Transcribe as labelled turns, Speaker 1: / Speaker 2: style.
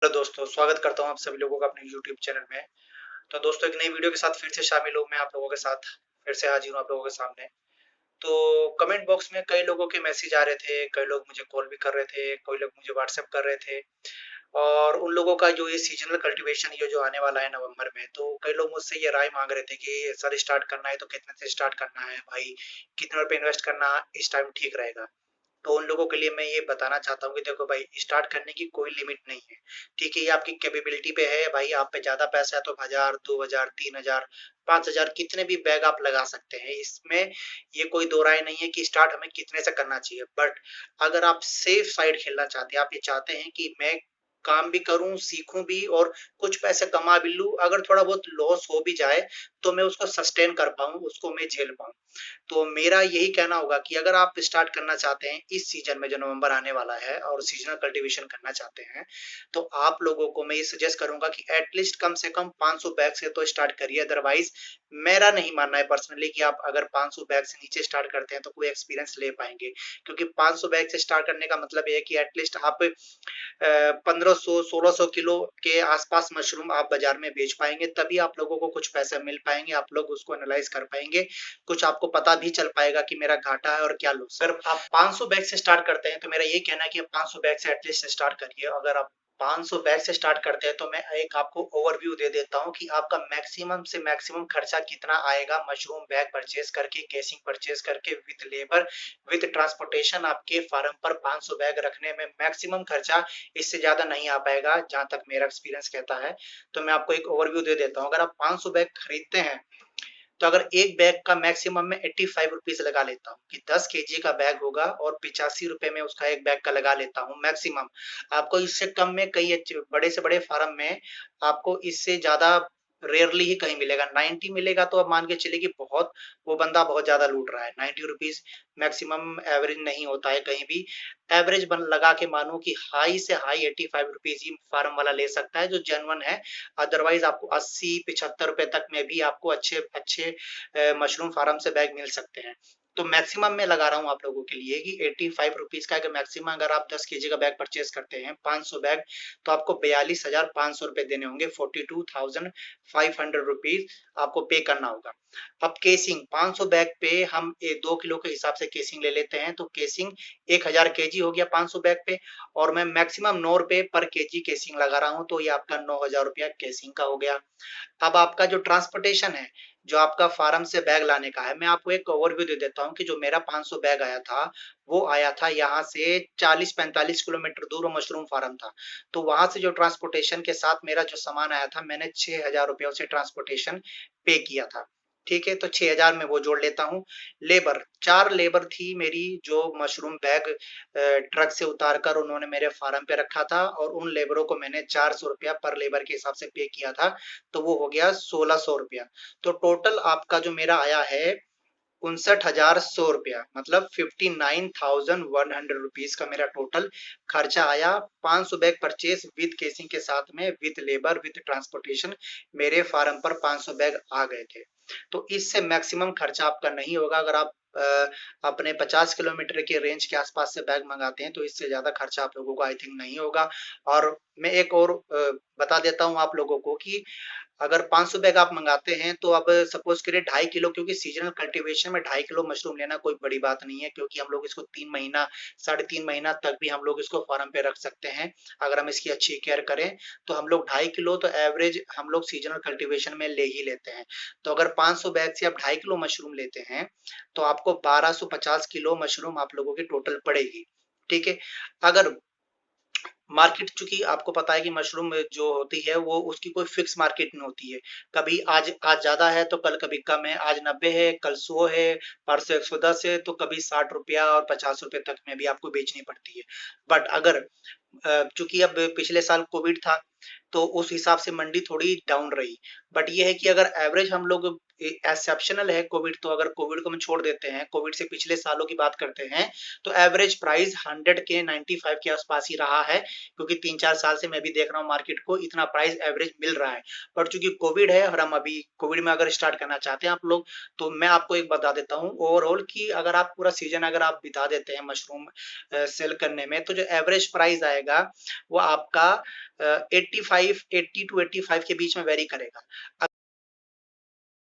Speaker 1: Hello दोस्तों, स्वागत करता हूँ आप सभी लोगों का अपने यूट्यूब चैनल में। तो दोस्तों, एक नई वीडियो के साथ फिर से शामिल हूँ मैं आप लोगों के साथ। फिर से हाजिर हूँ आप लोगों के सामने। तो कमेंट बॉक्स में कई लोगों के मैसेज आ रहे थे, कई लोग मुझे कॉल भी कर रहे थे, कई लोग मुझे व्हाट्सएप कर रहे थे। और उन लोगों का जो ये सीजनल कल्टीवेशन ये जो आने वाला है नवंबर में, तो कई लोग मुझसे ये राय मांग रहे थे कि सर स्टार्ट करना है तो कितने से स्टार्ट करना है भाई, कितने रुपए इन्वेस्ट करना इस टाइम ठीक रहेगा। तो उन लोगों के लिए मैं ये बताना चाहता हूँ कि देखो भाई, स्टार्ट करने की कोई लिमिट नहीं है। ठीक है, ये आपकी कैपेबिलिटी पे है भाई। आप पे ज्यादा पैसा है तो 1000, 2000, 3000, 5000 कितने भी बैग आप लगा सकते हैं इसमें। ये कोई दो राय नहीं है कि स्टार्ट हमें कितने से करना चाहिए। बट अगर आप सेफ साइड खेलना चाहते हैं, आप ये चाहते हैं कि मैं काम भी करूं, सीखूं भी और कुछ पैसे कमा भी लूं, अगर थोड़ा बहुत लॉस हो भी जाए तो मैं उसको सस्टेन कर पाऊं, उसको मैं झेल पाऊं। तो मेरा यही कहना होगा कि अगर आप स्टार्ट करना चाहते हैं इस सीजन में जो नवंबर आने वाला है और सीजनल कल्टीवेशन करना चाहते हैं, तो आप लोगों को मैं ये सजेस्ट करूंगा कि एटलीस्ट कम से कम 500 बैग से तो स्टार्ट करिए। अदरवाइज मेरा नहीं मानना है पर्सनली कि आप अगर 500 बैग से नीचे स्टार्ट करते हैं तो कोई एक्सपीरियंस ले पाएंगे। क्योंकि 500 बैग से स्टार्ट करने का मतलब ये है कि एटलीस्ट आप 1500 1600 किलो के आसपास मशरूम आप बाजार में बेच पाएंगे। तभी आप लोगों को कुछ पैसे मिल पाएंगे, आप लोग उसको एनालाइज कर पाएंगे, कुछ आपको पता भी चल पाएगा कि मेरा घाटा है और क्या लॉस। अगर आप 500 बैग से स्टार्ट करते हैं तो मेरा ये कहना है कि आप 500 बैग से एटलीस्ट स्टार्ट करिए। अगर आप 500 बैग से स्टार्ट करते हैं तो मैं एक आपको ओवरव्यू दे देता हूं कि आपका मैक्सिमम से मैक्सिमम खर्चा कितना आएगा मशरूम बैग परचेज करके, केसिंग परचेज करके, विद लेबर, विद ट्रांसपोर्टेशन। आपके फार्म पर 500 बैग रखने में मैक्सिमम खर्चा, इससे ज्यादा नहीं आ पाएगा जहां तक मेरा एक्सपीरियंस कहता है। तो मैं आपको एक ओवरव्यू दे देता हूं। अगर आप 500 बैग खरीदते हैं तो अगर एक बैग का मैक्सिमम में 85 रुपीज लगा लेता हूँ कि 10 kg का बैग होगा और 85 रुपए में उसका एक बैग का लगा लेता हूँ मैक्सिमम। आपको इससे कम में कई बड़े से बड़े फार्म में आपको इससे ज्यादा रेयरली ही कहीं मिलेगा। 90 मिलेगा तो अब मान के चलिए कि बहुत, वो बंदा बहुत ज्यादा लूट रहा है। 90 रुपीज मैक्सिमम एवरेज नहीं होता है कहीं भी। एवरेज बन लगा के मानो कि हाई से हाई 85 रुपीज ही फार्म वाला ले सकता है जो जेन्युइन है। अदरवाइज आपको 80 75 रुपए तक में भी आपको अच्छे अच्छे मशरूम फार्म से बैग मिल सकते हैं। तो मैक्सिमम मैं लगा रहा हूँ आप लोगों के लिए कि 85 रुपीज का मैक्सिमम। अगर आप 10 kg का बैग परचेज करते हैं 500 बैग, तो आपको 42,500 रुपए देने होंगे। 42,500 रुपीज आपको पे करना होगा। अब केसिंग 500 बैग पे हम 2 किलो के हिसाब से केसिंग ले लेते हैं, तो केसिंग 1000 kg हो गया 500 बैग पे। और मैं मैक्सिमम 9 रुपए पर केजी केसिंग लगा रहा हूं, तो ये आपका 9,000 रुपया केसिंग का हो गया। अब आपका जो ट्रांसपोर्टेशन है, जो आपका फार्म से बैग लाने का है, मैं आपको एक ओवरव्यू दे देता हूँ कि जो मेरा 500 बैग आया था, वो आया था यहाँ से 40-45 किलोमीटर दूर मशरूम फार्म था। तो वहां से जो ट्रांसपोर्टेशन के साथ मेरा जो सामान आया था, मैंने 6,000 रुपया उसे ट्रांसपोर्टेशन पे किया था। ठीक है, तो 6,000 में वो जोड़ लेता हूँ। लेबर, 4 लेबर थी मेरी जो मशरूम बैग ट्रक से उतार कर उन्होंने मेरे फार्म पे रखा था, और उन लेबरों को मैंने 400 रुपया पर लेबर के हिसाब से पे किया था। तो वो हो गया 1600 रुपया। तो टोटल आपका जो मेरा आया है 59,100 रुपया, मतलब 59,100 रुपीज का मेरा टोटल खर्चा आया। 500 बैग परचेज विद केसिंग के साथ में, विद लेबर, विद ट्रांसपोर्टेशन मेरे फार्म पर 500 बैग आ गए थे। तो इससे मैक्सिमम खर्चा आपका नहीं होगा। अगर आप अपने 50 किलोमीटर के रेंज के आसपास से बैग मंगाते हैं तो इससे ज्यादा खर्चा आप लोगों को आई थिंक नहीं होगा। और मैं एक और बता देता हूँ आप लोगों को कि अगर 500 बैग आप मंगाते हैं तो अब सपोज करिए 2.5 किलो, क्योंकि सीजनल कल्टीवेशन में 2.5 किलो मशरूम लेना कोई बड़ी बात नहीं है, क्योंकि हम लोग इसको 3 महीना, 3.5 महीना तक भी हम लोग इसको फार्म पे रख सकते हैं। अगर हम इसकी अच्छी केयर करें तो हम लोग 2.5 किलो तो एवरेज हम लोग सीजनल कल्टीवेशन में ले ही लेते हैं। तो अगर 500 बैग से आप 2.5 किलो मशरूम लेते हैं तो आपको 1250 किलो मशरूम आप लोगों की टोटल पड़ेगी। ठीक है, अगर मार्केट, चूंकि आपको पता है कि मशरूम जो होती है वो उसकी कोई फिक्स मार्केट नहीं होती है। कभी आज आज ज्यादा है तो कल कभी कम है, आज 90 है कल 100 है, परसों 110 है, तो कभी 60 रुपया और 50 रुपए तक में भी आपको बेचनी पड़ती है। बट अगर चूंकि अब पिछले साल कोविड था तो उस हिसाब से मंडी थोड़ी डाउन रही। बट ये है कि अगर एवरेज हम लोग एक्सेप्शनल है कोविड, तो अगर कोविड को हम छोड़ देते हैं, कोविड से पिछले सालों की बात करते हैं, तो एवरेज प्राइस 100 के 95 के आसपास ही रहा है, क्योंकि 3-4 साल से मैं भी देख रहा हूँ मार्केट को, इतना प्राइस एवरेज मिल रहा है। पर चूंकि कोविड है और हम अभी कोविड में अगर स्टार्ट करना चाहते हैं आप लोग, तो मैं आपको एक बता देता हूँ ओवरऑल कि अगर आप पूरा सीजन अगर आप बिता देते हैं मशरूम सेल करने में, तो जो एवरेज प्राइस आएगा वो आपका 85 80 टू 85 के बीच में वेरी करेगा।